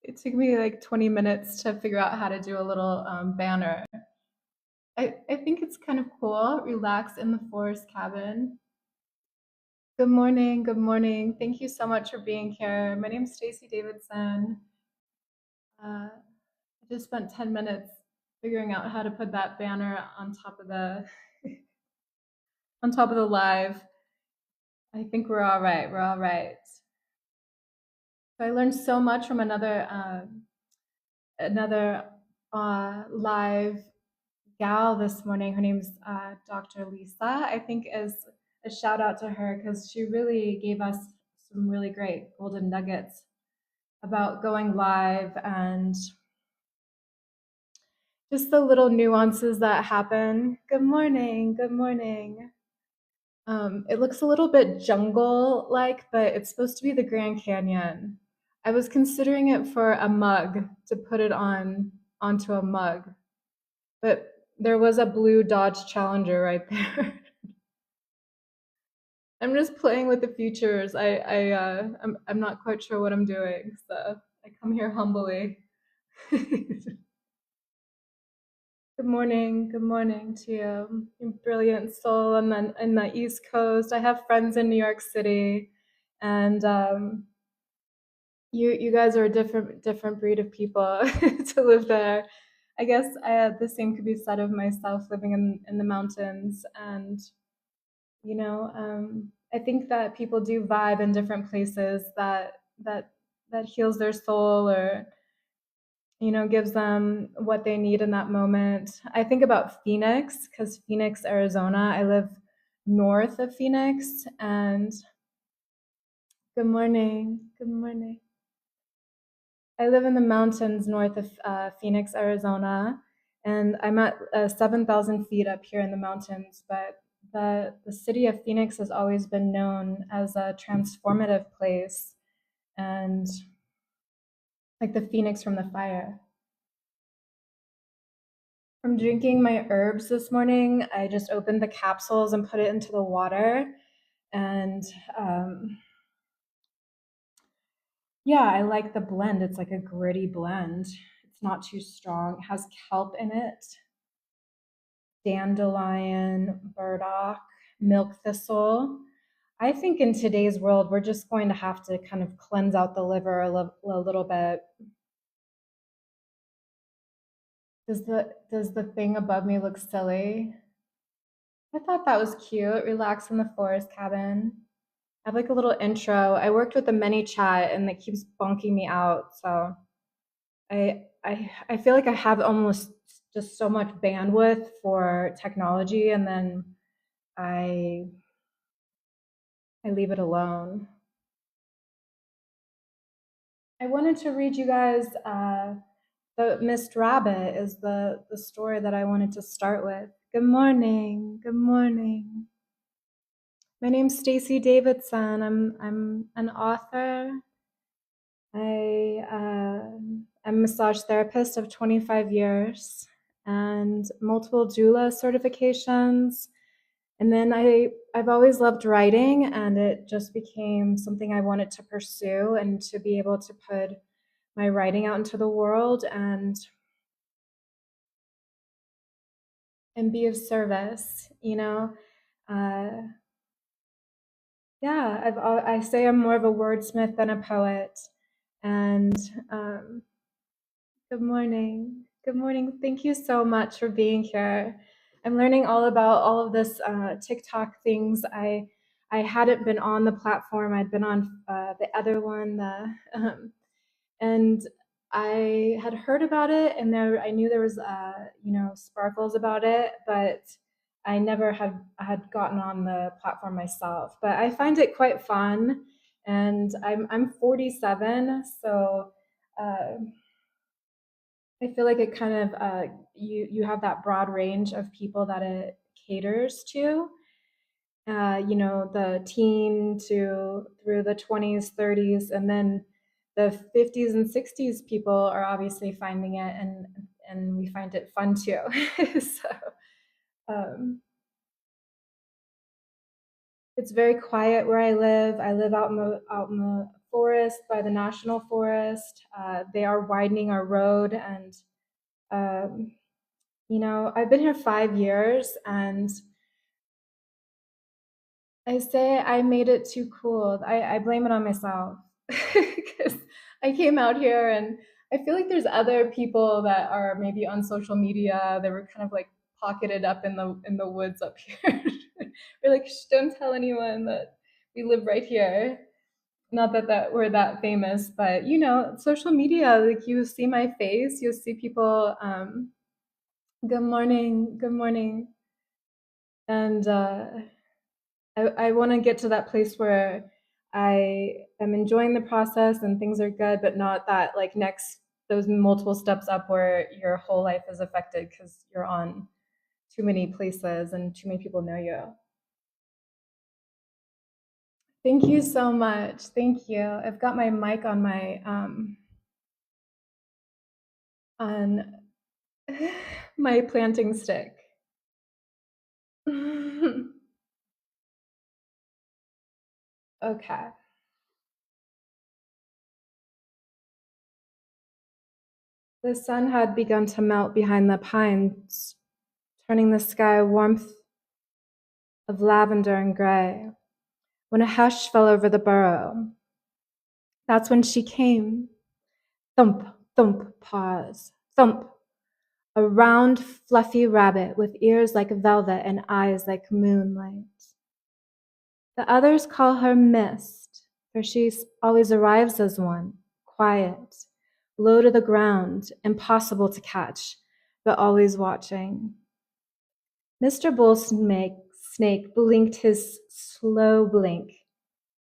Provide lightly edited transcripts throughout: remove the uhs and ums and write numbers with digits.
It took me like 20 minutes to figure out how to do a little banner. I think it's kind of cool. Relax in the forest cabin. Good morning. Good morning. Thank you so much for being here. My name's Stacy Davidson. I just spent 10 minutes figuring out how to put that banner on top of the on top of the live. I think we're all right. We're all right. So I learned so much from another live gal this morning. Her name's Dr. Lisa. I think is a shout out to her because she really gave us some really great golden nuggets about going live and just the little nuances that happen. Good morning. Good morning. It looks a little bit jungle like, but it's supposed to be the Grand Canyon. I was considering it for a mug to put it onto a mug, but there was a blue Dodge Challenger right there. I'm just playing with the futures. I'm not quite sure what I'm doing, so I come here humbly. Good morning to you, you brilliant soul. And then in the East Coast, I have friends in New York City, and you guys are a different breed of people to live there. I guess the same could be said of myself living in the mountains, and I think that people do vibe in different places that heals their soul or gives them what they need in that moment. I think about Phoenix because Phoenix, Arizona. I live north of Phoenix, and good morning. Good morning. I live in the mountains north of Phoenix, Arizona, and I'm at 7,000 feet up here in the mountains. But the city of Phoenix has always been known as a transformative place, and like the phoenix from the fire. From drinking my herbs this morning, I just opened the capsules and put it into the water, and yeah, I like the blend. It's like a gritty blend. It's not too strong. It has kelp in it, dandelion, burdock, milk thistle. I think in today's world, we're just going to have to kind of cleanse out the liver a little bit. Does the thing above me look silly? I thought that was cute. Relax in the forest cabin. I have like a little intro. I worked with the many chat and it keeps bunking me out. So I feel like I have almost just so much bandwidth for technology, and then I I leave it alone. I wanted to read you guys the Missed Rabbit is the story that I wanted to start with. Good morning. Good morning. My name's Stacy Davidson. I'm an author. I'm a massage therapist of 25 years and multiple doula certifications. And then I've always loved writing, and it just became something I wanted to pursue and to be able to put my writing out into the world and be of service. Uh, yeah, I say I'm more of a wordsmith than a poet, and um, good morning. Good morning. Thank you so much for being here. I'm learning all about all of this TikTok things. I hadn't been on the platform. I'd been on the other one, and I had heard about it, and I knew there was sparkles about it, but I never had gotten on the platform myself. But I find it quite fun, and I'm 47, so. Uh, I feel like it kind of you have that broad range of people that it caters to. The teen to through the 20s, 30s, and then the 50s and 60s people are obviously finding it, and we find it fun too. So um, it's very quiet where I live. I live out in the forest by the national forest. They are widening our road, and um, I've been here 5 years, and I say I made it too cool. I blame it on myself because I came out here, and I feel like there's other people that are maybe on social media. They were kind of like pocketed up in the woods up here. We're like, shh, don't tell anyone that we live right here. Not that we're that famous, but social media, like you see my face, you'll see people, good morning. And I want to get to that place where I am enjoying the process and things are good, but not that like next those multiple steps up where your whole life is affected because you're on too many places and too many people know you. Thank you so much. Thank you. I've got my mic on my on my planting stick. Okay. The sun had begun to melt behind the pines, turning the sky a warmth of lavender and gray, when a hush fell over the burrow. That's when she came. Thump, thump, pause, thump. A round, fluffy rabbit with ears like velvet and eyes like moonlight. The others call her Mist, for she always arrives as one, quiet, low to the ground, impossible to catch, but always watching. Mr. Bull Snake blinked his slow blink.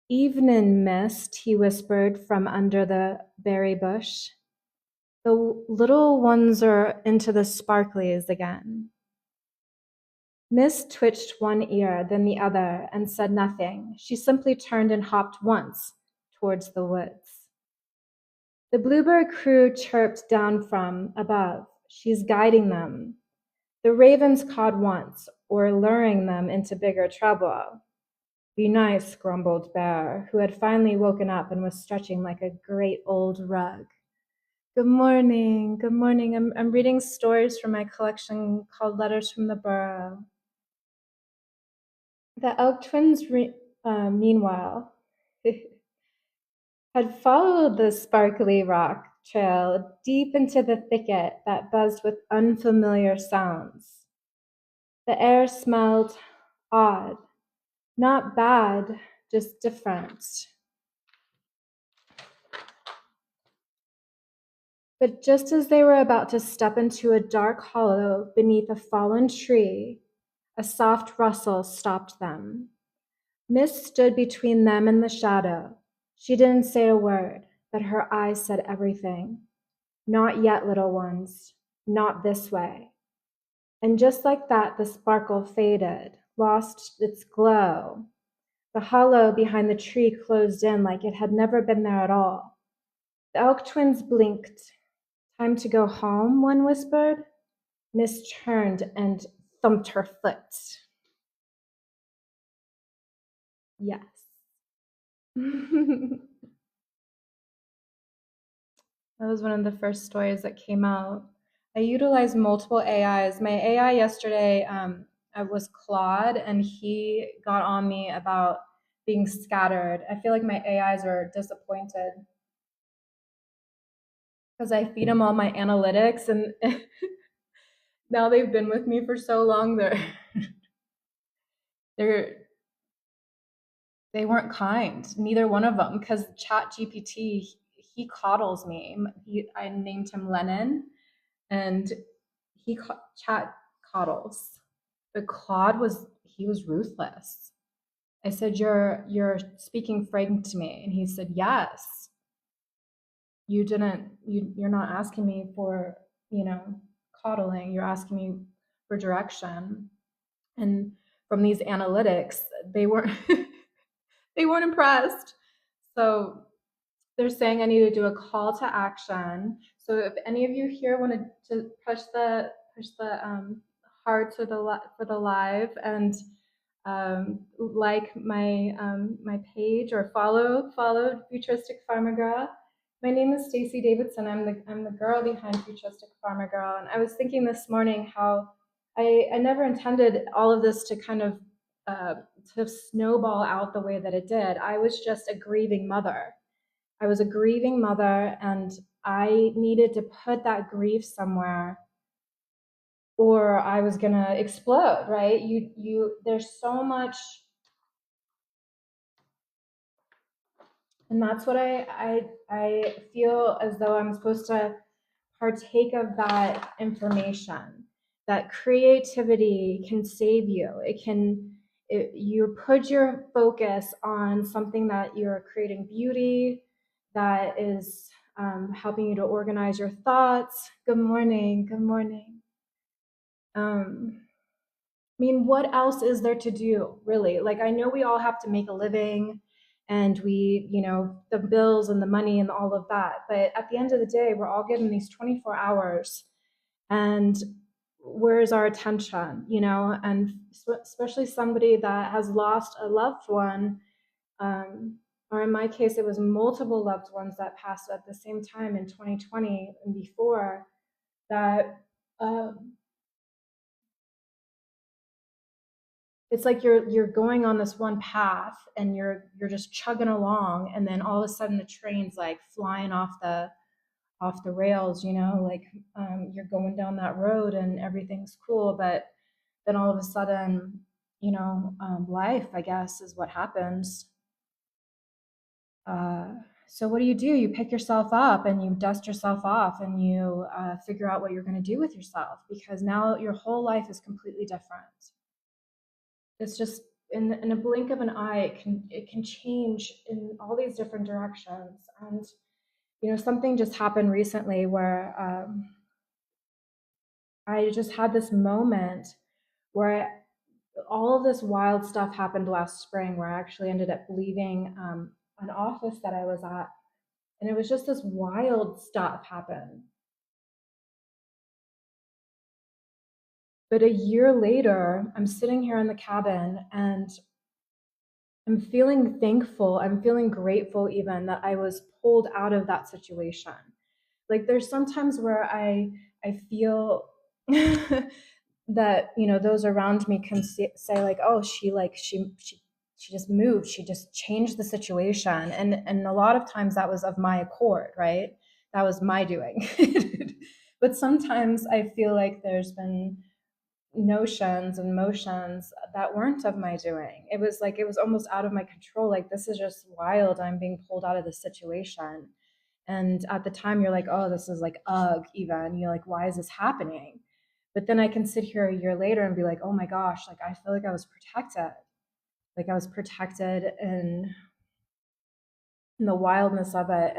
Evenin', Mist, he whispered from under the berry bush. The little ones are into the sparklies again. Miss twitched one ear, then the other, and said nothing. She simply turned and hopped once towards the woods. The bluebird crew chirped down from above. She's guiding them. The ravens cawed once, or luring them into bigger trouble. Be nice, grumbled Bear, who had finally woken up and was stretching like a great old rug. Good morning, good morning. I'm reading stories from my collection called Letters from the Burrow. The elk twins, meanwhile, had followed the sparkly rock trail deep into the thicket that buzzed with unfamiliar sounds. The air smelled odd, not bad, just different. But just as they were about to step into a dark hollow beneath a fallen tree, a soft rustle stopped them. Miss stood between them and the shadow. She didn't say a word, but her eyes said everything. Not yet, little ones. Not this way. And just like that, the sparkle faded, lost its glow. The hollow behind the tree closed in like it had never been there at all. The elk twins blinked. Time to go home, one whispered. Miss turned and thumped her foot. Yes. That was one of the first stories that came out. I utilized multiple AIs. My AI yesterday I was Claude, and he got on me about being scattered. I feel like my AIs are disappointed because I feed them all my analytics, and now they've been with me for so long. They're they weren't kind, neither one of them, because Chat GPT, he coddles me. I named him Lennon, and Chat coddles. But Claude he was ruthless. I said, "You're speaking frank to me," and he said, "Yes. You're not asking me for coddling. You're asking me for direction." And from these analytics, they weren't they weren't impressed. So they're saying I need to do a call to action. So if any of you here want to push the heart to for the live, and like my page or follow Futuristic Farmer Girl. My name is Stacey Davidson. I'm the girl behind Futuristic Farmer Girl, and I was thinking this morning how I never intended all of this to kind of uh, to snowball out the way that it did. I was just a grieving mother. I was a grieving mother, and I needed to put that grief somewhere or I was gonna explode, right? There's so much, and that's what I feel as though I'm supposed to partake of that information. That creativity can save you. You put your focus on something that you're creating beauty, that is helping you to organize your thoughts. Good morning. Good morning. Um, I mean, what else is there to do, really? Like, I know we all have to make a living and the bills and the money and all of that. But at the end of the day, we're all given these 24 hours. And where's our attention, And especially somebody that has lost a loved one, or in my case, it was multiple loved ones that passed at the same time in 2020 and before that. Um, it's like you're going on this one path and you're just chugging along, and then all of a sudden the train's like flying off the rails, like you're going down that road and everything's cool, but then all of a sudden, life, I guess, is what happens. uh, so what do? You pick yourself up and you dust yourself off and you figure out what you're going to do with yourself, because now your whole life is completely different. It's just in a blink of an eye, it can change in all these different directions. And something just happened recently where I just had this moment where all of this wild stuff happened last spring, where I actually ended up leaving an office that I was at, and it was just this wild stuff happened. But a year later, I'm sitting here in the cabin and I'm feeling thankful. I'm feeling grateful even that I was pulled out of that situation. Like there's sometimes where I feel that those around me can say like, oh, she just moved, she just changed the situation, and a lot of times that was of my accord, right? That was my doing. But sometimes I feel like there's been notions and motions that weren't of my doing. It was like it was almost out of my control. Like, this is just wild. I'm being pulled out of the situation. And at the time, you're like, oh, this is like, ugh, even. You're like, why is this happening? But then I can sit here a year later and be like, oh my gosh, like I feel like I was protected. Like I was protected in the wildness of it,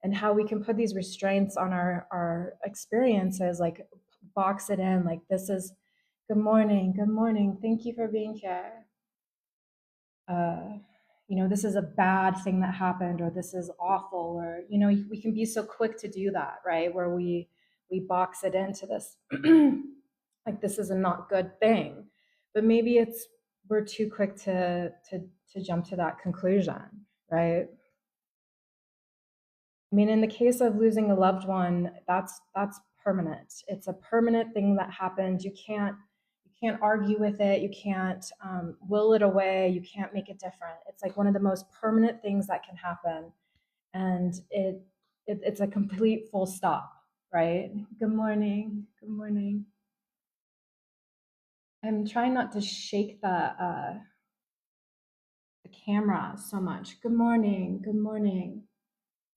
and how we can put these restraints on our experiences, like box it in, like this is good morning, good morning, thank you for being here. uh this is a bad thing that happened, or this is awful, or we can be so quick to do that, right? Where we box it into this like this is a not good thing. But maybe it's we're too quick to jump to that conclusion, right? I mean, in the case of losing a loved one, that's permanent. It's a permanent thing that happens. You can't argue with it. You can't will it away. You can't make it different. It's like one of the most permanent things that can happen, and it's a complete full stop, right? Good morning. Good morning. I'm trying not to shake the camera so much. Good morning. Good morning.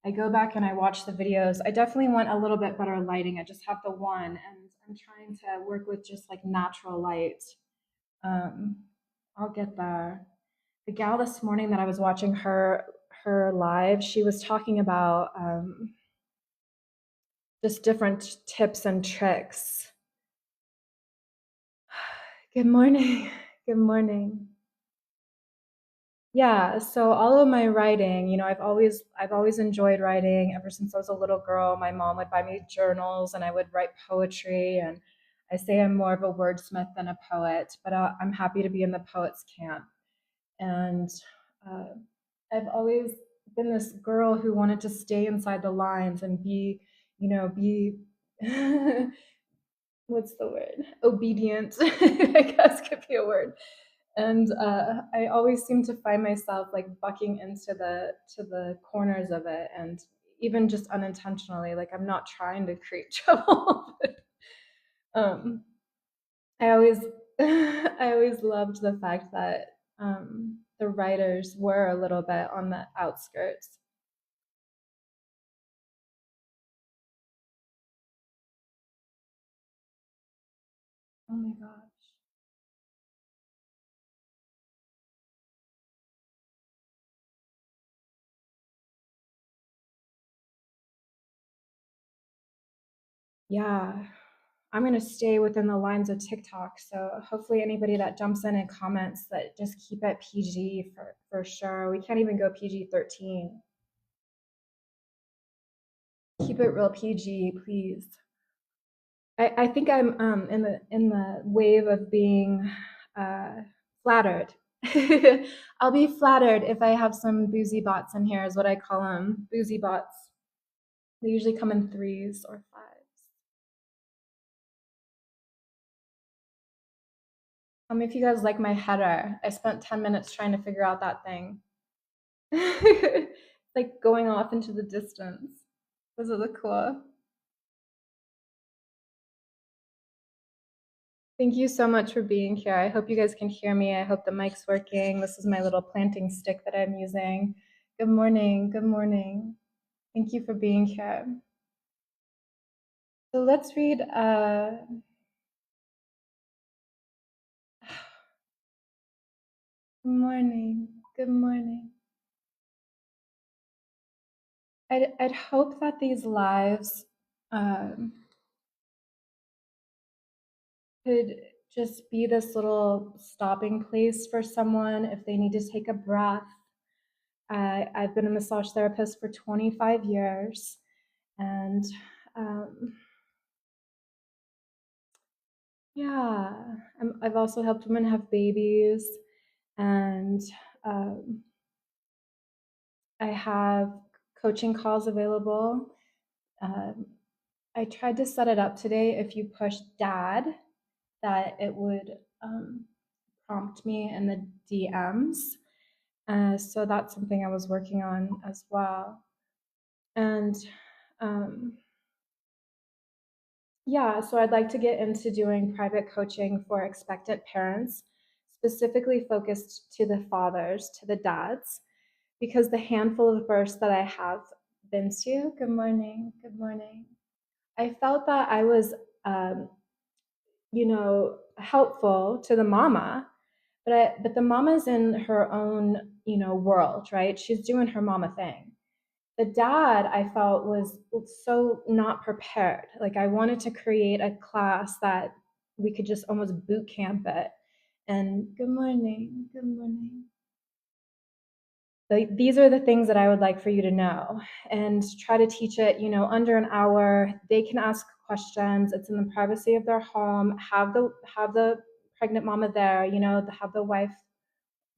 I go back and I watch the videos. I definitely want a little bit better lighting. I just have the one, and I'm trying to work with just like natural light. Um, I'll get there. The gal this morning that I was watching her live, she was talking about just different tips and tricks. Good morning. Good morning. Yeah, so all of my writing, I've always enjoyed writing ever since I was a little girl. My mom would buy me journals and I would write poetry, and I say I'm more of a wordsmith than a poet, but I'm happy to be in the poets camp. And uh, I've always been this girl who wanted to stay inside the lines and be, be what's the word? Obedient, I guess could be a word. And I always seem to find myself like bucking into the corners of it, and even just unintentionally, like I'm not trying to create trouble. um, I always I always loved the fact that the writers were a little bit on the outskirts. Oh my gosh. Yeah, I'm gonna stay within the lines of TikTok. So hopefully anybody that jumps in and comments, that just keep it PG for sure. We can't even go PG-13. Keep it real PG, please. I think I'm in the wave of being uh, flattered. I'll be flattered if I have some boozy bots in here, is what I call them, boozy bots. They usually come in threes or fives. Tell me if you guys like my header. I spent 10 minutes trying to figure out that thing. Like going off into the distance. Does it look cool? Thank you so much for being here. I hope you guys can hear me. I hope the mic's working. This is my little planting stick that I'm using. Good morning. Good morning. Thank you for being here. So let's read. Good morning. Good morning. I'd hope that these lives um, could just be this little stopping place for someone if they need to take a breath. I've been a massage therapist for 25 years, and um, yeah, I've also helped women have babies, and um, I have coaching calls available. Um, I tried to set it up today. If you push dad, that it would prompt me in the DMs. So that's something I was working on as well. And um, yeah, so I'd like to get into doing private coaching for expectant parents, specifically focused to the fathers, to the dads, because the handful of births that I have been to, good morning, I felt that I was, um, helpful to the mama, but the mama's in her own, world, right? She's doing her mama thing. The dad, I felt, was so not prepared. Like I wanted to create a class that we could just almost boot camp it. And good morning, good morning. Like these are the things that I would like for you to know, and try to teach it, under an hour. They can ask questions. It's in the privacy of their home. Have the pregnant mama there, have the wife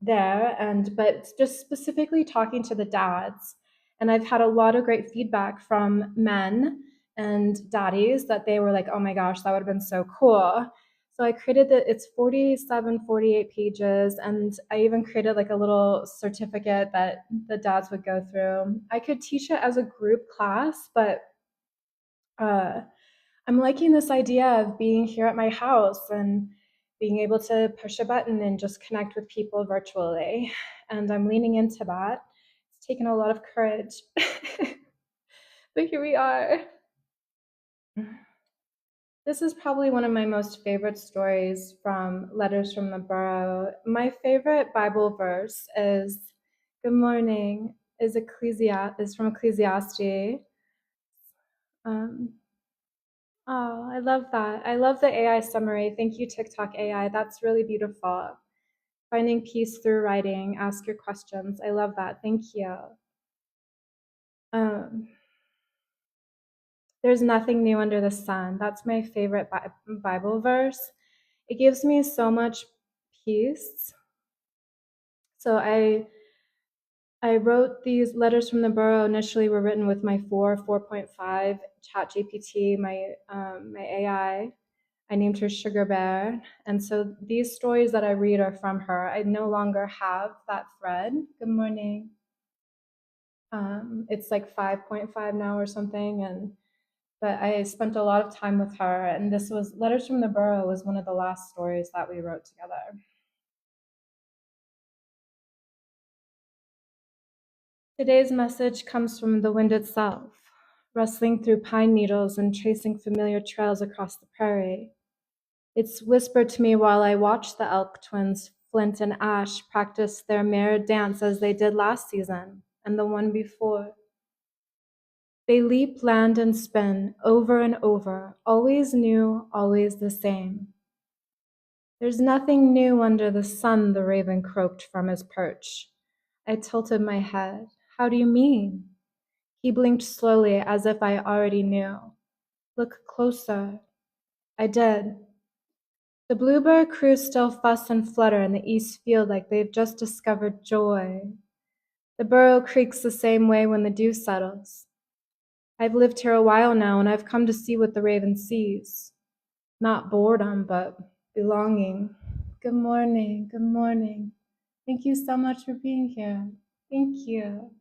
there, and but just specifically talking to the dads. And I've had a lot of great feedback from men and daddies that they were like, oh my gosh, that would have been so cool. So I created it's 47, 48 pages, and I even created like a little certificate that the dads would go through. I could teach it as a group class, but uh, I'm liking this idea of being here at my house and being able to push a button and just connect with people virtually. And I'm leaning into that. It's taken a lot of courage, but here we are. This is probably one of my most favorite stories from Letters from the Burrow. My favorite Bible verse is "Good morning" is from Ecclesiastes. Um, Oh, I love that. I love the AI summary. Thank you, TikTok AI. That's really beautiful. Finding peace through writing. Ask your questions. I love that. Thank you. Um, There's nothing new under the sun. That's my favorite Bible verse. It gives me so much peace. So I wrote these letters from the burrow. Initially were written with my 4.5 chat GPT, my AI. I named her Sugar Bear. And so these stories that I read are from her. I no longer have that thread. Good morning. It's like 5.5 now or something. But I spent a lot of time with her. And this was Letters from the Burrow was one of the last stories that we wrote together. Today's message comes from the wind itself, rustling through pine needles and tracing familiar trails across the prairie. It's whispered to me while I watch the elk twins, Flint and Ash, practice their mare dance as they did last season and the one before. They leap, land, and spin over and over, always new, always the same. There's nothing new under the sun, the raven croaked from his perch. I tilted my head. How do you mean? He blinked slowly as if I already knew. Look closer. I did. The bluebird crews still fuss and flutter in the east field like they've just discovered joy. The burrow creaks the same way when the dew settles. I've lived here a while now, and I've come to see what the raven sees. Not boredom, but belonging. Good morning, good morning. Thank you so much for being here. Thank you.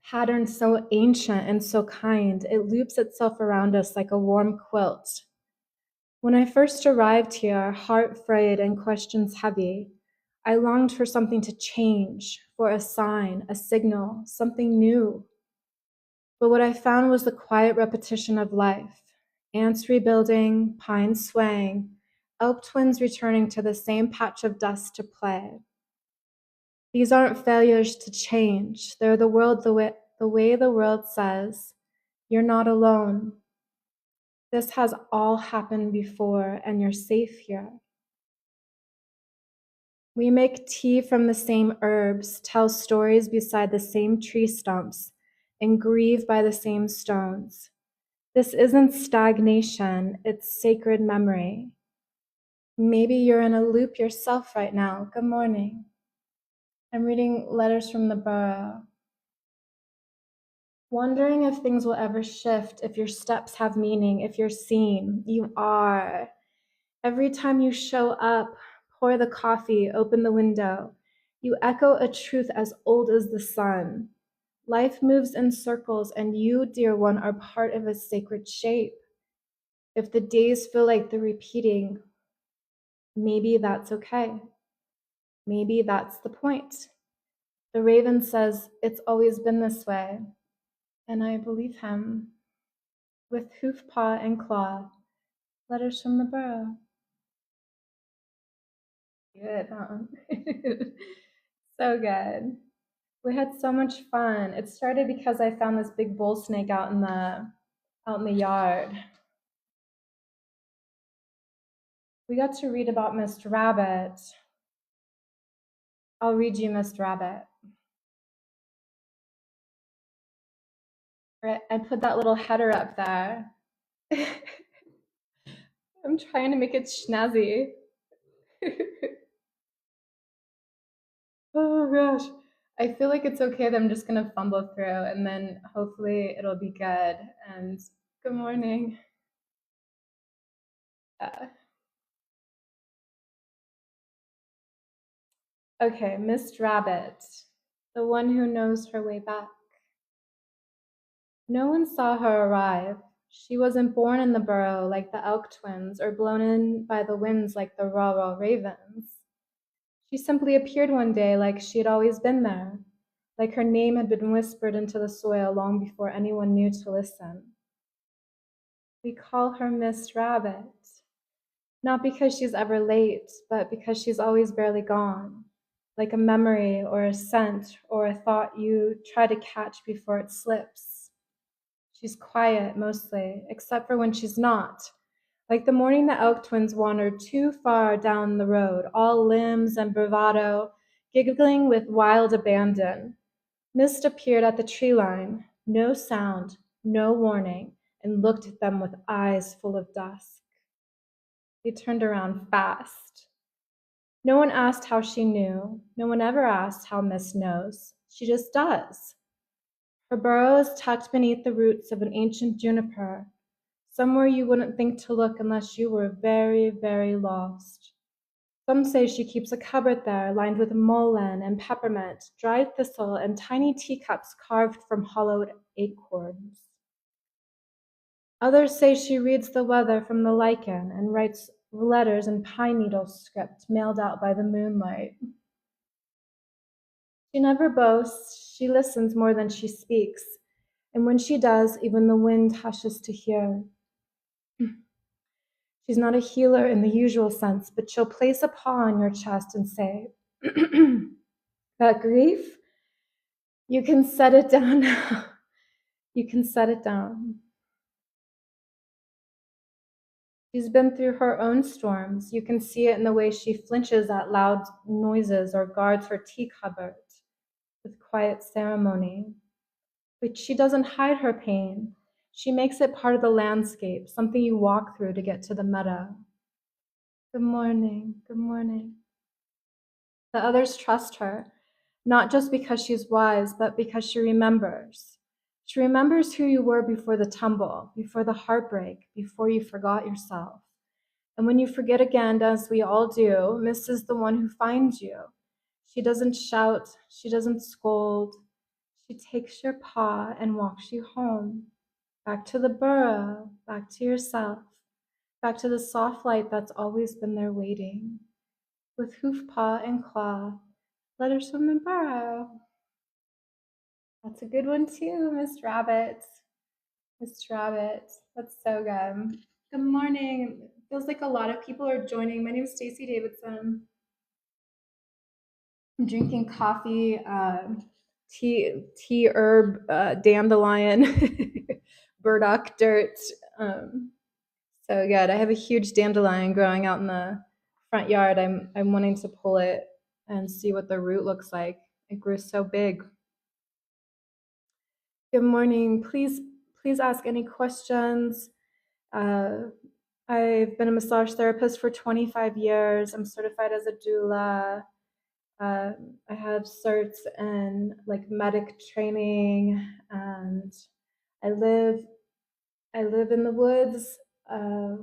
Pattern so ancient and so kind, it loops itself around us like a warm quilt. When I first arrived here, heart frayed and questions heavy, I longed for something to change, for a sign, a signal, something new. But what I found was the quiet repetition of life. Ants rebuilding, pines swaying, elk twins returning to the same patch of dust to play. These aren't failures to change. They're the way the world says, you're not alone. This has all happened before, and you're safe here. We make tea from the same herbs, tell stories beside the same tree stumps, and grieve by the same stones. This isn't stagnation, it's sacred memory. Maybe you're in a loop yourself right now. Good morning. I'm reading Letters from the Burrow. Wondering if things will ever shift, if your steps have meaning, if you're seen. You are. Every time you show up, pour the coffee, open the window, you echo a truth as old as the sun. Life moves in circles, and you, dear one, are part of a sacred shape. If the days feel like they're repeating, maybe that's okay. Maybe that's the point. The raven says it's always been this way, and I believe him. With hoof, paw, and claw, letters from the burrow. Good, huh? So good. We had so much fun. It started because I found this big bull snake out in the yard. We got to read about Mr. Rabbit. I'll read you Mr. Rabbit. Right, I put that little header up there. I'm trying to make it snazzy. Oh gosh. I feel like it's okay that I'm just gonna fumble through and then hopefully it'll be good. And good morning. Okay, Miss Rabbit, the one who knows her way back. No one saw her arrive. She wasn't born in the burrow like the elk twins or blown in by the winds like the raw ravens. She simply appeared one day like she had always been there, like her name had been whispered into the soil long before anyone knew to listen. We call her Miss Rabbit, not because she's ever late, but because she's always barely gone, like a memory or a scent or a thought you try to catch before it slips. She's quiet mostly, except for when she's not. Like the morning the elk twins wandered too far down the road, all limbs and bravado, giggling with wild abandon. Mist appeared at the tree line. No sound, no warning, and looked at them with eyes full of dusk. They turned around fast. No one asked how she knew. No one ever asked how Miss knows. She just does. Her burrow is tucked beneath the roots of an ancient juniper, somewhere you wouldn't think to look unless you were very, very lost. Some say she keeps a cupboard there lined with mullein and peppermint, dried thistle, and tiny teacups carved from hollowed acorns. Others say she reads the weather from the lichen and writes letters in pine needle script mailed out by the moonlight. She never boasts, she listens more than she speaks, and when she does, even the wind hushes to hear. She's not a healer in the usual sense, but she'll place a paw on your chest and say, that grief, you can set it down now. You can set it down. She's been through her own storms. You can see it in the way she flinches at loud noises or guards her tea cupboard with quiet ceremony. But she doesn't hide her pain. She makes it part of the landscape, something you walk through to get to the meadow. Good morning, good morning. The others trust her, not just because she's wise, but because she remembers. She remembers who you were before the tumble, before the heartbreak, before you forgot yourself. And when you forget again, as we all do, Miss is the one who finds you. She doesn't shout, she doesn't scold. She takes your paw and walks you home, back to the burrow, back to yourself, back to the soft light that's always been there waiting. With hoof paw and claw, let her swim and burrow. That's a good one too, Miss Rabbit. Miss Rabbit, that's so good. Good morning. It feels like a lot of people are joining. My name is Stacey Davidson. I'm drinking coffee, tea herb, dandelion, burdock dirt. So good. I have a huge dandelion growing out in the front yard. I'm wanting to pull it and see what the root looks like. It grew so big. Good morning. Please ask any questions. I've been a massage therapist for 25 years. I'm certified as a doula. I have certs in like medic training, and I live in the woods. I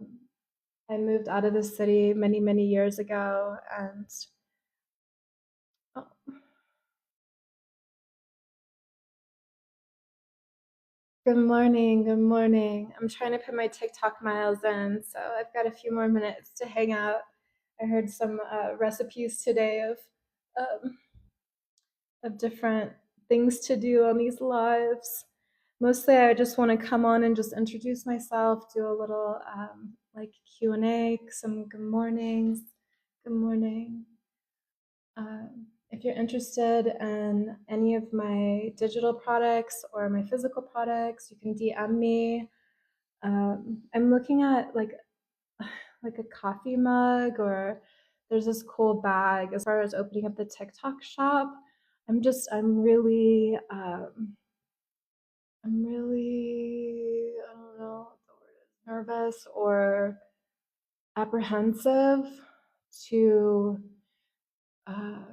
moved out of the city many years ago, and oh, good morning, good morning. I'm trying to put my TikTok miles in, so I've got a few more minutes to hang out. I heard some recipes today um, of different things to do on these lives. Mostly, I just want to come on and just introduce myself, do a little like Q&A, some good mornings. Good morning. If you're interested in any of my digital products or my physical products, you can DM me. I'm looking at like a coffee mug, or there's this cool bag. As far as opening up the TikTok shop, I'm really I don't know what the word is, nervous or apprehensive to uh,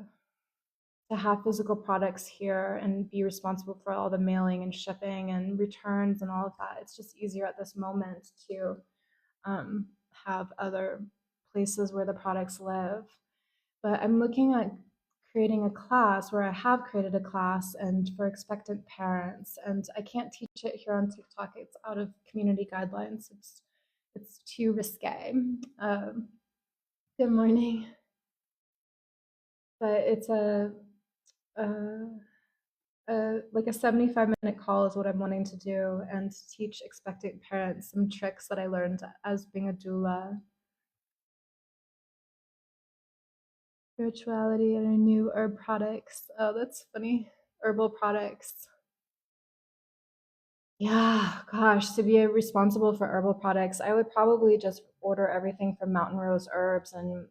have physical products here and be responsible for all the mailing and shipping and returns and all of that. It's just easier at this moment to have other places where the products live. But I'm looking at creating a class, where I have created a class, and for expectant parents, and I can't teach it here on TikTok. It's out of community guidelines. It's too risque. Good morning. But it's a like a 75-minute call is what I'm wanting to do, and teach expectant parents some tricks that I learned as being a doula. Spirituality and a new herb products. Oh, that's funny. Herbal products. Yeah, gosh, to be responsible for herbal products, I would probably just order everything from Mountain Rose Herbs, and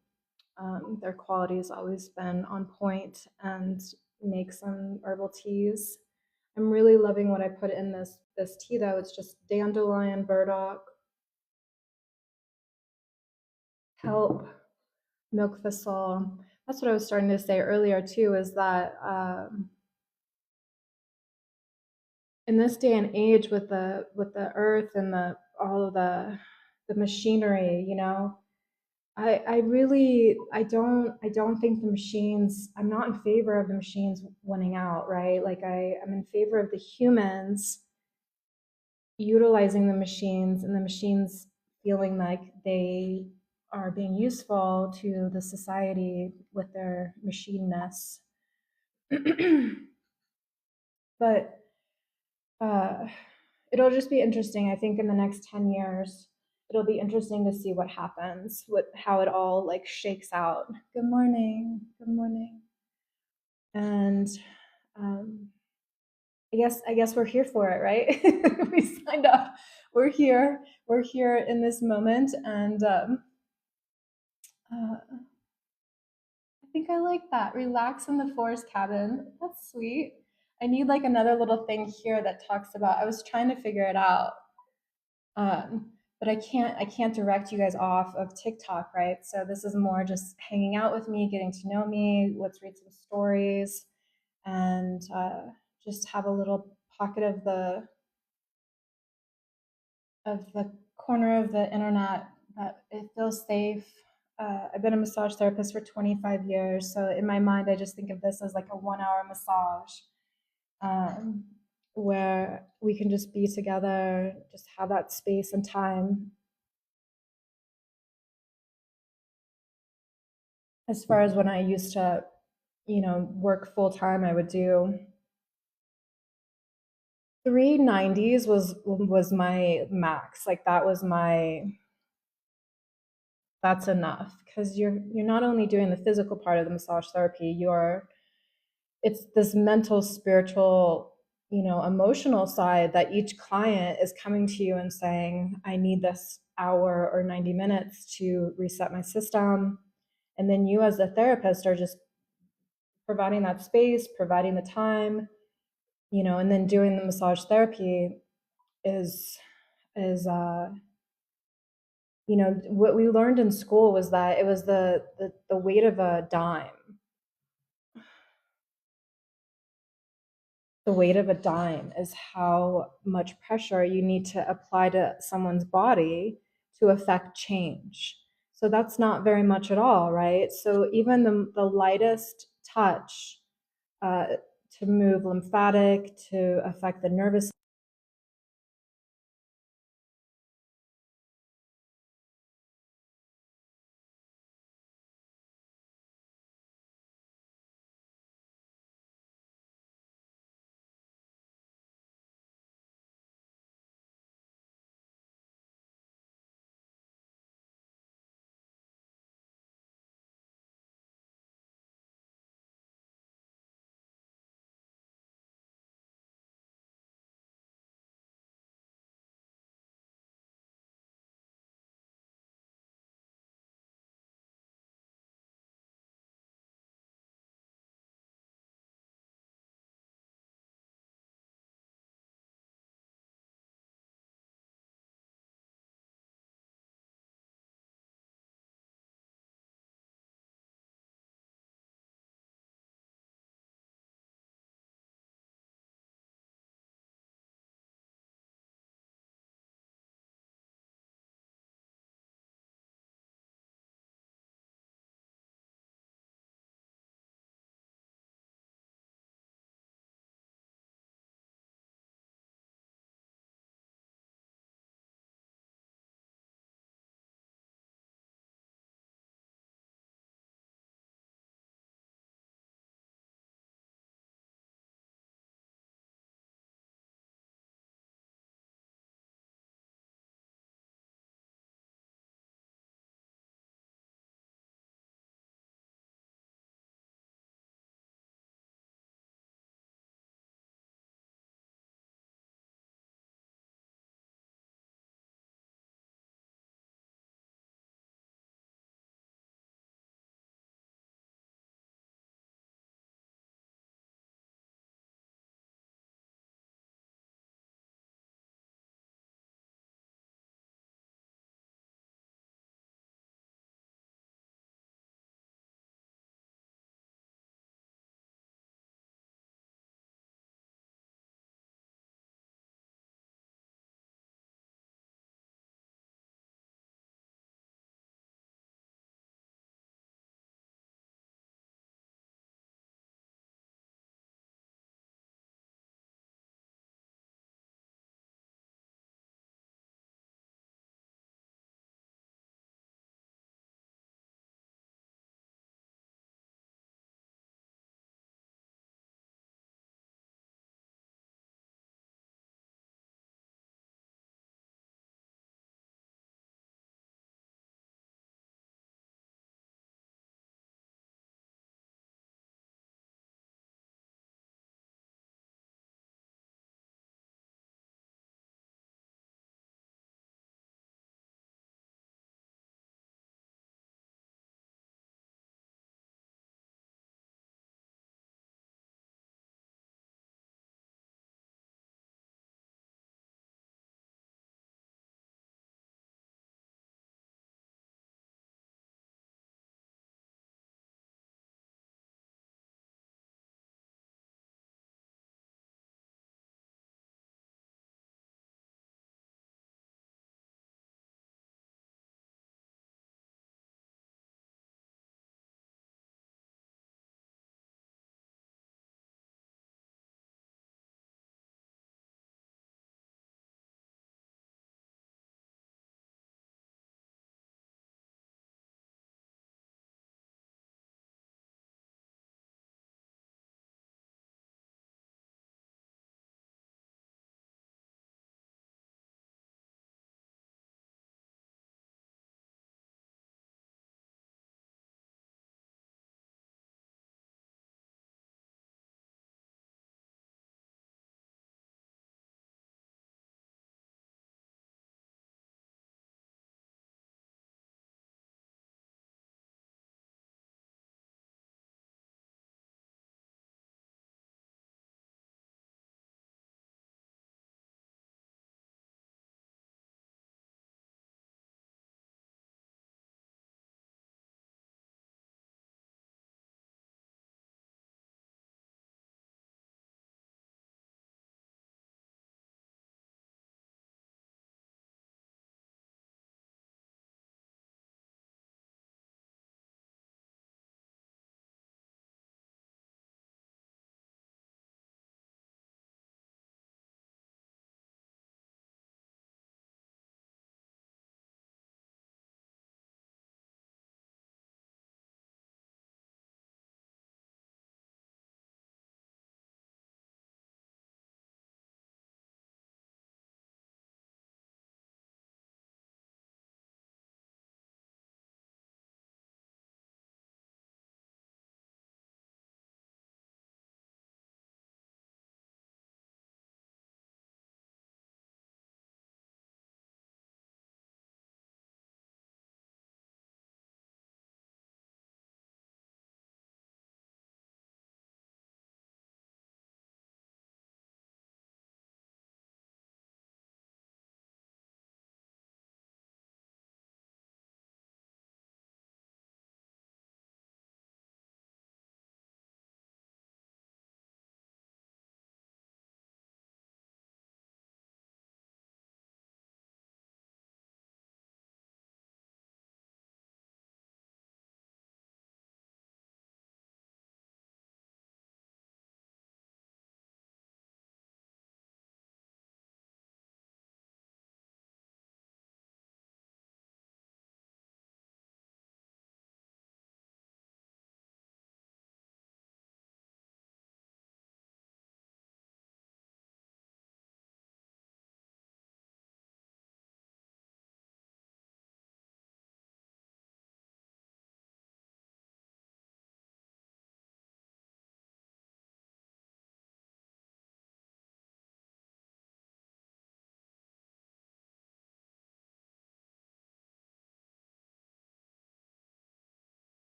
their quality has always been on point, and make some herbal teas. I'm really loving what I put in this tea though. It's just dandelion, burdock, kelp, milk thistle. That's what I was starting to say earlier too, is that in this day and age with the earth and the all of the machinery, you know, I really I don't think the machines, I'm not in favor of the machines winning out, right? Like I'm in favor of the humans utilizing the machines and the machines feeling like they are being useful to the society with their machineness. But uh, it'll just be interesting. I think in the next 10 years, it'll be interesting to see what happens, how it all like shakes out. Good morning. Good morning. And um, I guess we're here for it, right? We signed up. We're here. We're here in this moment, and I think I like that. Relax in the forest cabin. That's sweet. I need like another little thing here that talks about. I was trying to figure it out, um, but I can't direct you guys off of TikTok, right? So this is more just hanging out with me, getting to know me. Let's read some stories, and just have a little pocket of the corner of the internet that it feels safe. I've been a massage therapist for 25 years, so in my mind, I just think of this as like a 1 hour massage, um, where we can just be together, just have that space and time. As far as when I used to, work full time, I would do 390s was my max. Like that was my that's enough because you're not only doing the physical part of the massage therapy, it's this mental, spiritual, emotional side that each client is coming to you and saying, I need this hour or 90 minutes to reset my system. And then you as a therapist are just providing that space, providing the time, and then doing the massage therapy is what we learned in school was that it was the weight of a dime. The weight of a dime is how much pressure you need to apply to someone's body to affect change. So that's not very much at all, right? So even the lightest touch, uh, to move lymphatic, to affect the nervous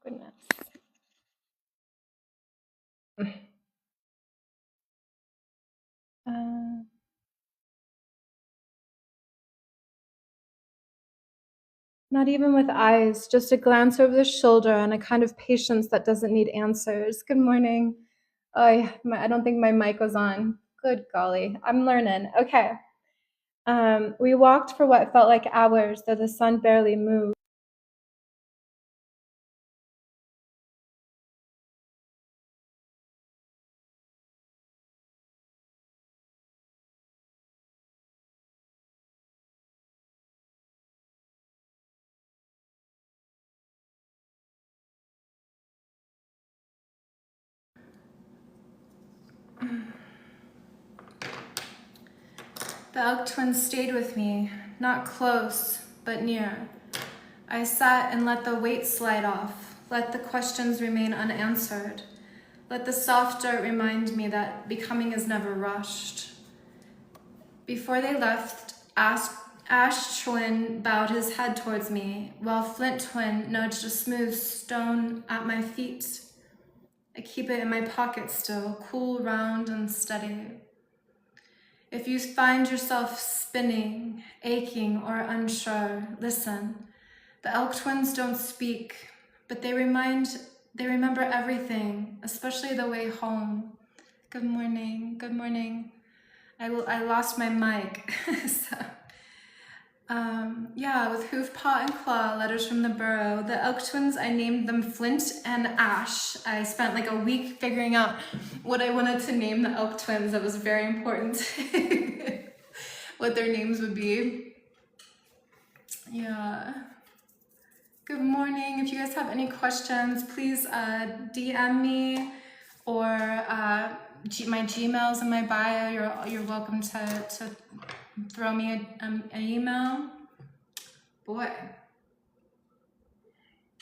Goodness. Not even with eyes, just a glance over the shoulder and a kind of patience that doesn't need answers. Good morning. Oh, yeah, I don't think my mic was on. Good golly, I'm learning. Okay. We walked for what felt like hours, though the sun barely moved. The elk twins stayed with me, not close, but near. I sat and let the weight slide off, let the questions remain unanswered, let the soft dirt remind me that becoming is never rushed. Before they left, Ash Twin bowed his head towards me, while Flint Twin nudged a smooth stone at my feet. I keep it in my pocket still, cool, round, and steady. If you find yourself spinning, aching, or unsure, listen. The elk twins don't speak, but they remember everything, especially the way home. Good morning, good morning. I lost my mic. So, yeah, with hoof, paw, and claw, letters from the burrow. The elk twins, I named them Flint and Ash. I spent like a week figuring out what I wanted to name the elk twins. That was very important. What their names would be. Yeah. Good morning. If you guys have any questions, please DM me, or my Gmail's in my bio. You're welcome to throw me an email. Boy,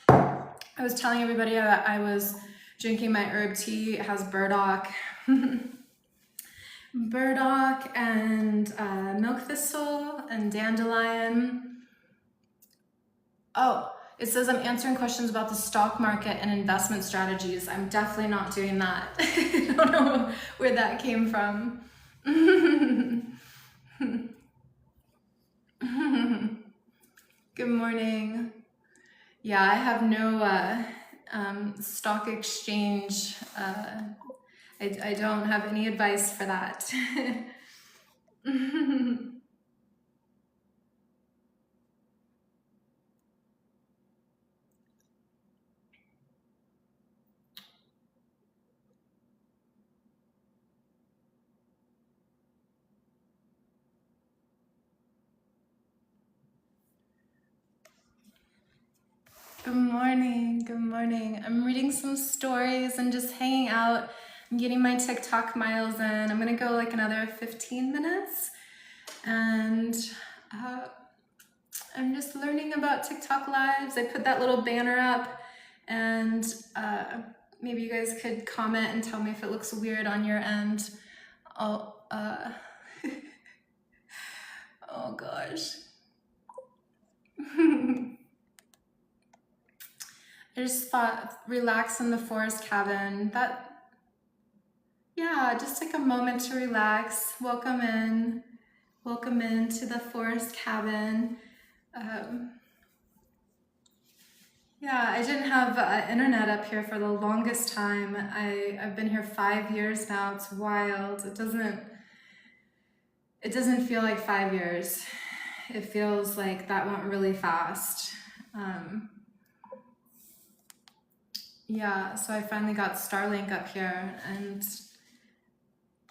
I was telling everybody that I was drinking my herb tea. It has burdock, burdock and milk thistle and dandelion. Oh, it says I'm answering questions about the stock market and investment strategies. I'm definitely not doing that. I don't know where that came from. Good morning. Yeah, I have no stock exchange. I don't have any advice for that. Good morning, good morning. I'm reading some stories and just hanging out. I'm getting my TikTok miles in. I'm gonna go like another 15 minutes. And I'm just learning about TikTok lives. I put that little banner up, and maybe you guys could comment and tell me if it looks weird on your end. Oh, oh gosh. I just thought relax in the forest cabin. Yeah, just take a moment to relax. Welcome in to the forest cabin. Yeah, I didn't have internet up here for the longest time. I've been here 5 years now. It's wild. It doesn't feel like 5 years. It feels like that went really fast. Yeah, so I finally got Starlink up here, and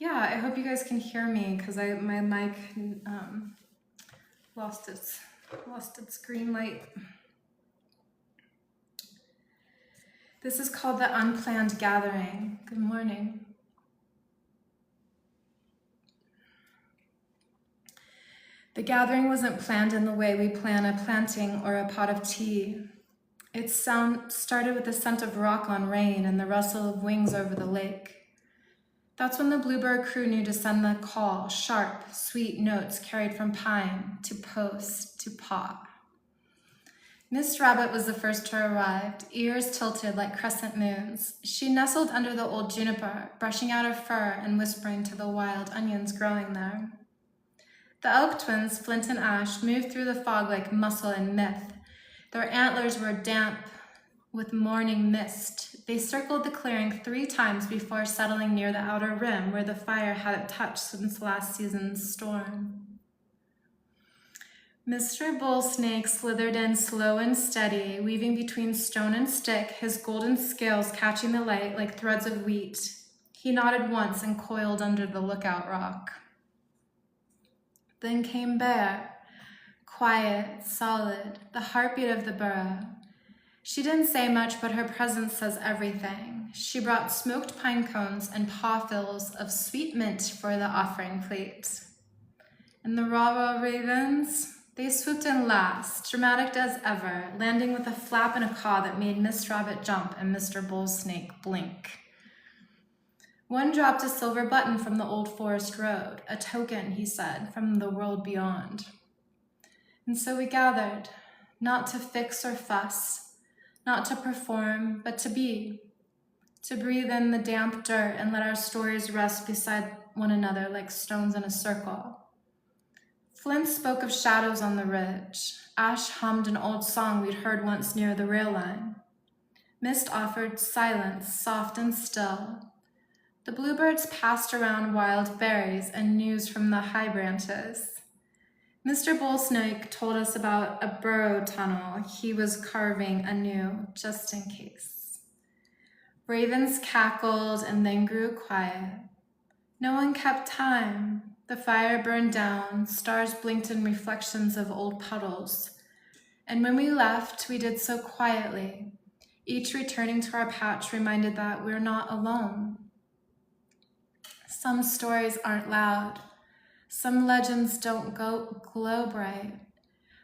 yeah, I hope you guys can hear me because my mic lost its green light. This is called the Unplanned Gathering. Good morning. The gathering wasn't planned in the way we plan a planting or a pot of tea. Its sound started with the scent of rock on rain and the rustle of wings over the lake. That's when the Bluebird crew knew to send the call, sharp, sweet notes carried from pine to post to paw. Miss Rabbit was the first to arrive, ears tilted like crescent moons. She nestled under the old juniper, brushing out her fur and whispering to the wild onions growing there. The Elk twins, Flint and Ash, moved through the fog like muscle and myth. Their antlers were damp with morning mist. They circled the clearing 3 times before settling near the outer rim where the fire hadn't touched since last season's storm. Mr. Bull Snake slithered in slow and steady, weaving between stone and stick, his golden scales catching the light like threads of wheat. He nodded once and coiled under the lookout rock. Then came Bear, quiet, solid, the heartbeat of the burrow. She didn't say much, but her presence says everything. She brought smoked pine cones and paw-fills of sweet mint for the offering plate. And the raw ravens, they swooped in last, dramatic as ever, landing with a flap and a caw that made Miss Rabbit jump and Mr. Bull Snake blink. One dropped a silver button from the old forest road, a token, he said, from the world beyond. And so we gathered, not to fix or fuss, not to perform, but to be, to breathe in the damp dirt and let our stories rest beside one another like stones in a circle. Flint spoke of shadows on the ridge. Ash hummed an old song we'd heard once near the rail line. Mist offered silence, soft and still. The bluebirds passed around wild berries and news from the high branches. Mr. Bullsnake told us about a burrow tunnel he was carving anew, just in case. Ravens cackled and then grew quiet. No one kept time. The fire burned down, stars blinked in reflections of old puddles. And when we left, we did so quietly, each returning to our patch reminded that we're not alone. Some stories aren't loud. Some legends don't glow bright.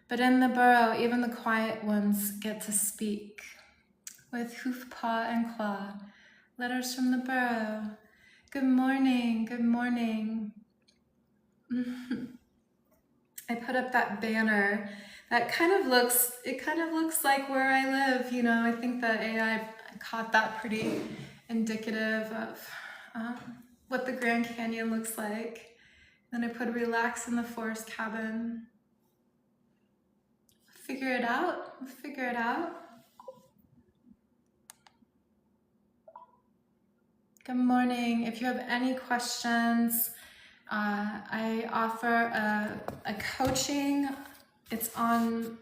But in the burrow, even the quiet ones get to speak. With hoof, paw, and claw, letters from the burrow. Good morning, good morning. I put up that banner that kind of looks like where I live. You know, I think the AI caught that pretty indicative of what the Grand Canyon looks like. Then I put relax in the forest cabin. Figure it out, figure it out. Good morning. If you have any questions, I offer a coaching. It's on,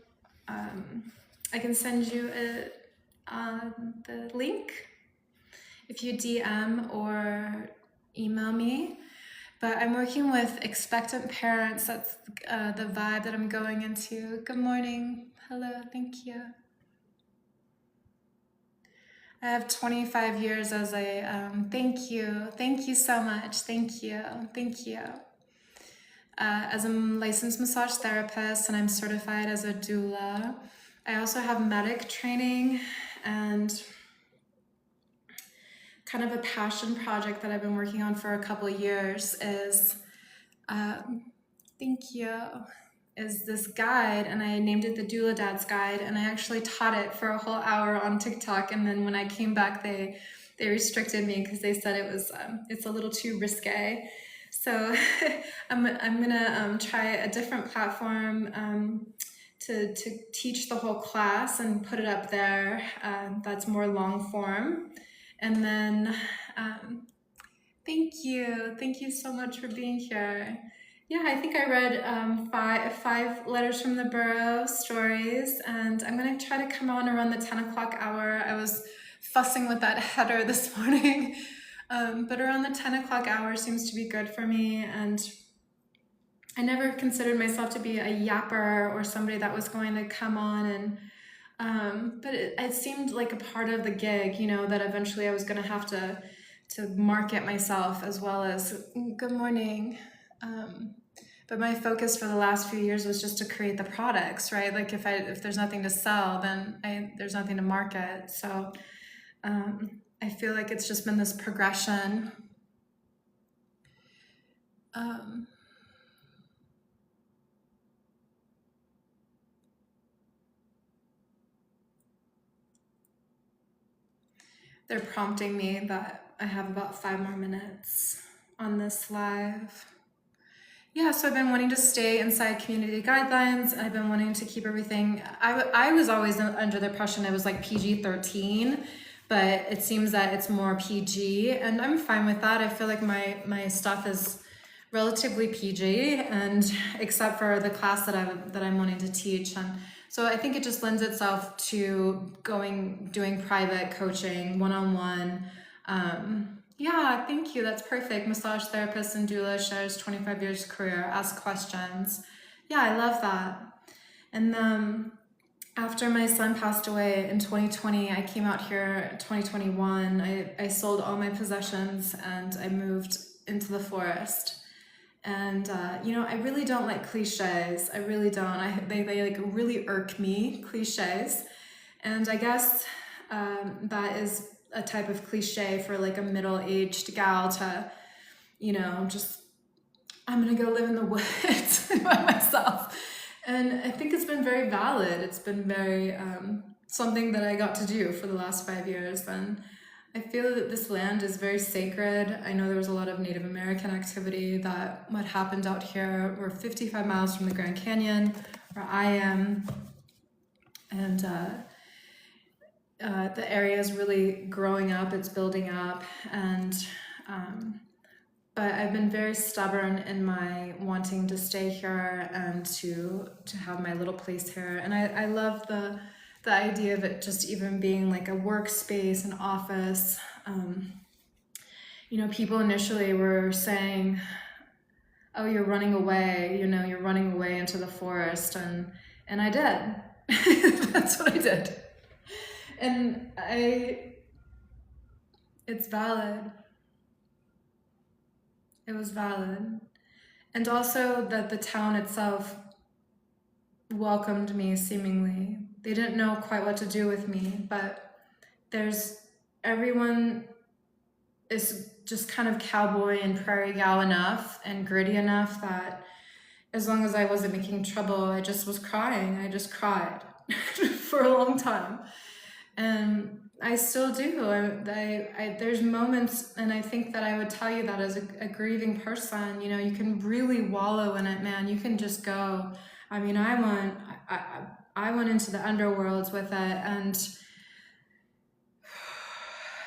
I can send you the link if you DM or email me. But I'm working with expectant parents. That's the vibe that I'm going into. Good morning. Hello, thank you. I have 25 years as a, thank you so much, thank you. As a licensed massage therapist, and I'm certified as a doula. I also have medic training, and kind of a passion project that I've been working on for a couple of years is, is this guide, and I named it the Doula Dad's Guide, and I actually taught it for a whole hour on TikTok, and then when I came back, they restricted me because they said it was it's a little too risque. So I'm gonna try a different platform to teach the whole class and put it up there. That's more long form, and then thank you so much for being here. Yeah, I think I read five letters from the burrow stories, and I'm gonna try to come on around the 10 o'clock hour. I was fussing with that header this morning, but around the 10 o'clock hour seems to be good for me. And I never considered myself to be a yapper or somebody that was going to come on, and but it seemed like a part of the gig, you know, that eventually I was gonna have to market myself as well as good morning. But my focus for the last few years was just to create the products, right? Like if there's nothing to sell, then there's nothing to market. So I feel like it's just been this progression. They're prompting me that I have about 5 more minutes on this live. Yeah, so I've been wanting to stay inside community guidelines. I've been wanting to keep everything. I was always under the impression it was like PG-13, but it seems that it's more PG, and I'm fine with that. I feel like my stuff is relatively PG, and except for the class that I'm wanting to teach, and so I think it just lends itself to doing private coaching, one-on-one. Yeah, thank you. That's perfect. Massage therapist and doula shares 25 years career. Ask questions. Yeah, I love that. And after my son passed away in 2020, I came out here in 2021. I sold all my possessions and I moved into the forest. And I really don't like cliches. I really don't. They like really irk me, cliches. And I guess that is a type of cliche for like a middle-aged gal to, just, I'm gonna go live in the woods by myself. And I think it's been very valid. It's been very something that I got to do for the last 5 years. And I feel that this land is very sacred. I know there was a lot of Native American activity what happened out here. We're 55 miles from the Grand Canyon, where I am. And the area is really growing up, it's building up, and but I've been very stubborn in my wanting to stay here and to have my little place here. And I love the idea of it just even being like a workspace, an office. People initially were saying, oh, you're running away, you're running away into the forest, and I did. That's what I did. And it's valid. It was valid. And also that the town itself welcomed me seemingly. They didn't know quite what to do with me, but everyone is just kind of cowboy and prairie gal enough and gritty enough that as long as I wasn't making trouble, I just was crying. I just cried for a long time. And I still do. There's moments, and I think that I would tell you that as a grieving person, you can really wallow in it, man. You can just go. I mean, I went into the underworlds with it, and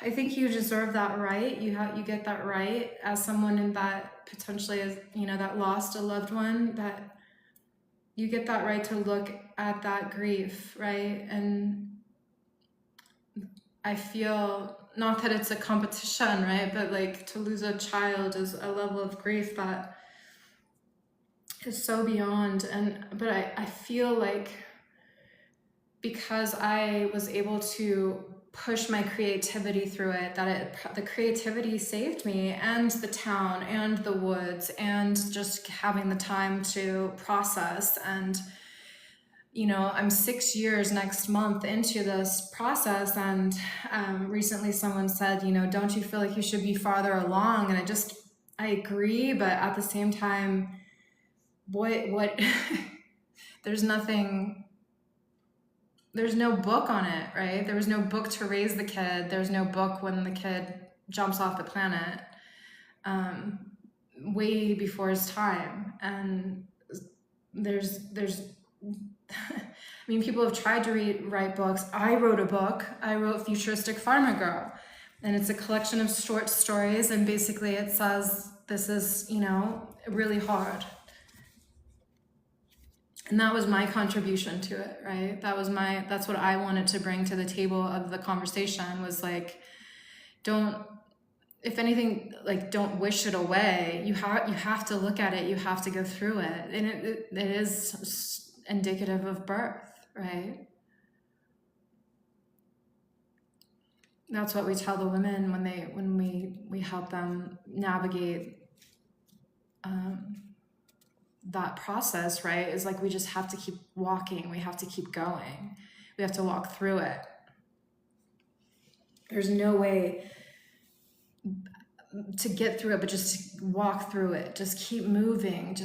I think you deserve that right. You get that right as someone that potentially is, that lost a loved one, that you get that right to look at that grief, right? And I feel, not that it's a competition, right? But like to lose a child is a level of grief that is so beyond. But I feel like because I was able to push my creativity through it, the creativity saved me, and the town and the woods, and just having the time to process. And I'm 6 years next month into this process, and recently someone said, don't you feel like you should be farther along? And I agree, but at the same time, what there's no book on it, right? There was no book to raise the kid. There's no book when the kid jumps off the planet, way before his time. And there's I mean, people have tried to write books. I wrote a book. I wrote Futuristic Farmer Girl, and it's a collection of short stories, and basically it says this is, really hard. And that was my contribution to it, right? That's what I wanted to bring to the table of the conversation, was like, if anything, like, don't wish it away. You have to look at it. You have to go through it. And it is indicative of birth, right? That's what we tell the women when we help them navigate that process, right? Is like, we just have to keep walking. We have to keep going. We have to walk through it. There's no way to get through it, but just walk through it. Just keep moving.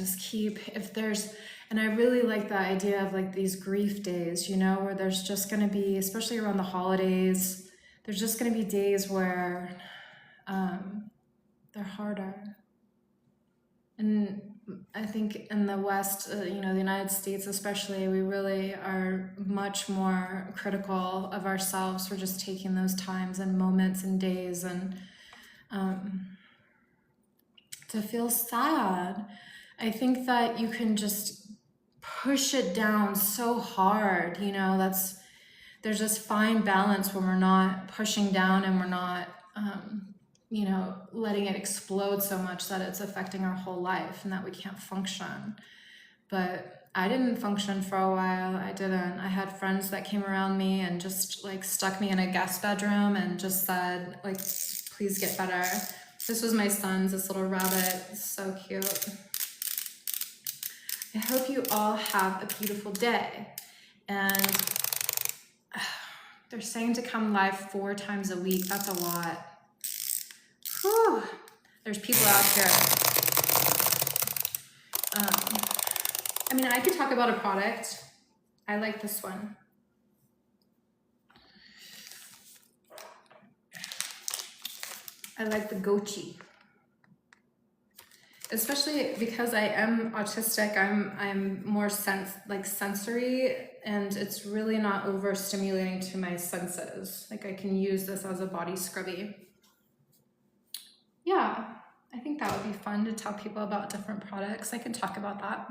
And I really like the idea of like these grief days, where there's just going to be, especially around the holidays, there's just going to be days where they're harder. And I think in the West, the United States especially, we really are much more critical of ourselves for just taking those times and moments and days and to feel sad. I think that you can just push it down so hard, there's this fine balance when we're not pushing down and we're not, letting it explode so much that it's affecting our whole life and that we can't function. But I didn't function for a while. I didn't. I had friends that came around me and just like stuck me in a guest bedroom and just said, like, please get better. This was my son's, this little rabbit. It's so cute. I hope you all have a beautiful day. And they're saying to come live 4 times a week. That's a lot. Whew. There's people out here. I could talk about a product. I like this one. I like the gochi. Especially because I am autistic, I'm more sensory, and it's really not overstimulating to my senses. Like I can use this as a body scrubby. Yeah, I think that would be fun to tell people about different products. I can talk about that.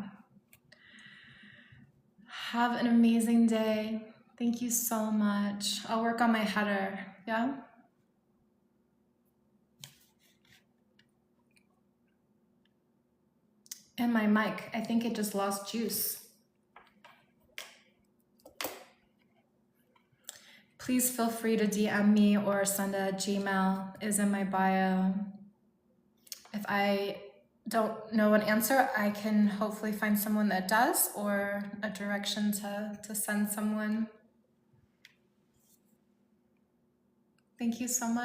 Have an amazing day. Thank you so much. I'll work on my header, yeah? And my mic, I think it just lost juice. Please feel free to DM me or send a Gmail, is in my bio. If I don't know an answer, I can hopefully find someone that does, or a direction to send someone. Thank you so much.